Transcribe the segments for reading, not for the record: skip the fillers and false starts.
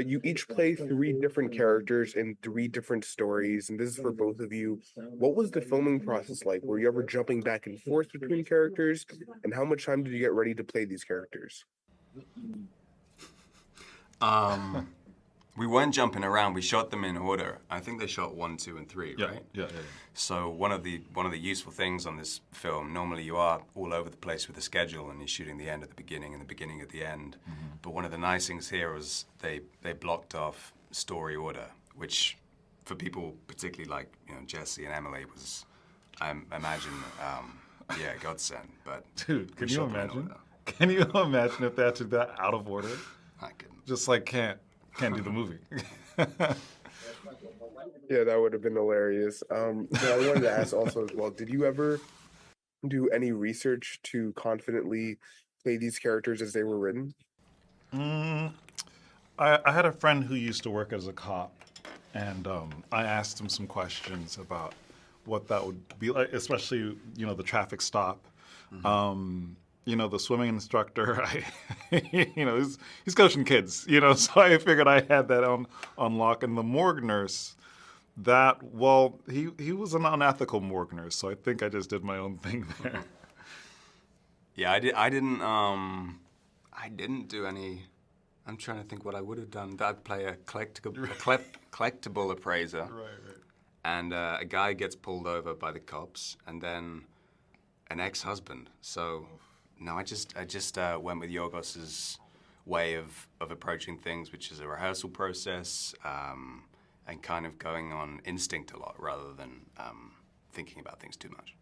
You each play three different characters in three different stories, and this is for both of you. What was the filming process like? Were you ever jumping back and forth between characters? And how much time did you get ready to play these characters? We weren't jumping around. We shot them in order. I think they shot 1, 2, and 3, Yeah, right? yeah. So one of the useful things on this film, normally you are all over the place with the schedule and you're shooting the end at the beginning and the beginning at the end. Mm-hmm. But one of the nice things here was they blocked off story order, which for people particularly like Jesse and Emily was, I imagine, godsend. But dude, can you imagine? Can you imagine if they had to do that out of order? I couldn't. Just like can't do the movie. Yeah, that would have been hilarious. But I wanted to ask also as well, did you ever do any research to confidently play these characters as they were written? I had a friend who used to work as a cop, and I asked him some questions about what that would be like, especially, the traffic stop. Mm-hmm. The swimming instructor, he's coaching kids, so I figured I had that on lock. And the morgue nurse, he was an unethical morgue nurse, so I think I just did my own thing there. Yeah, I didn't do any. I'm trying to think what I would have done. I'd play a collectible appraiser. Right. And a guy gets pulled over by the cops, and then an ex-husband. So. No, I just went with Yorgos's way of approaching things, which is a rehearsal process and kind of going on instinct a lot rather than thinking about things too much.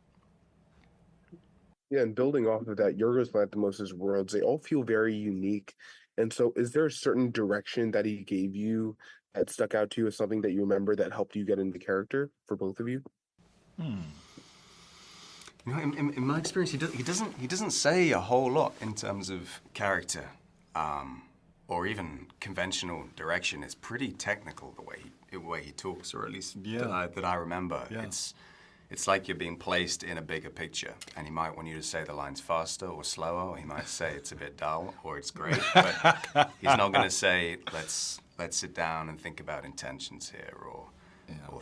Yeah, and building off of that, Yorgos Lanthimos' worlds, they all feel very unique. And so is there a certain direction that he gave you that stuck out to you as something that you remember that helped you get into character for both of you? In my experience, he doesn't say a whole lot in terms of character, or even conventional direction. It's pretty technical the way he talks, or at least that I remember. Yeah. It's like you're being placed in a bigger picture, and he might want you to say the lines faster or slower, or he might say it's a bit dull or it's great, but he's not going to say let's sit down and think about intentions here or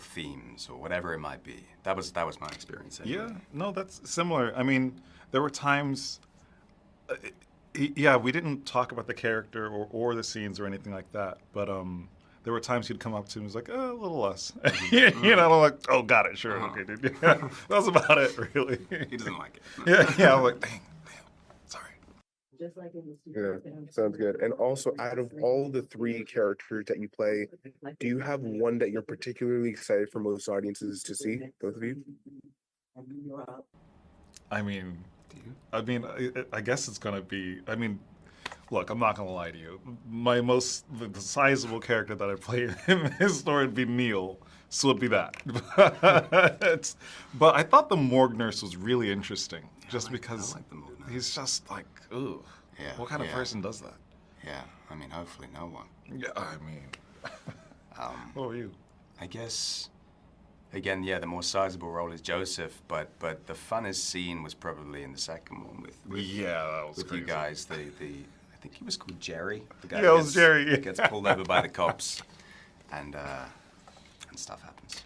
themes or whatever it might be. That was my experience. Anyway. Yeah, no, that's similar. I mean, there were times, we didn't talk about the character or the scenes or anything like that, but there were times he'd come up to me and was like, a little less. I'm like, oh, got it, sure, okay, dude. Yeah, that was about it, really. He doesn't like it. Yeah, I'm like, dang, sorry. Yeah, sounds good. And also, out of all the three characters that you play, do you have one that you're particularly excited for most audiences to see, both of you? I guess it's going to be, look, I'm not going to lie to you. The sizable character that I play in this story would be Neil, so it'd be that. But I thought the morgue nurse was really interesting, because he's just like, ooh, what kind of person does that? Yeah, hopefully no one. Yeah, what were you? I guess, again, the more sizable role is Joseph, but the funnest scene was probably in the second one with that was with crazy. You guys. I think he was called Jerry. The guy it was Jerry. Gets pulled over by the cops, and stuff happens.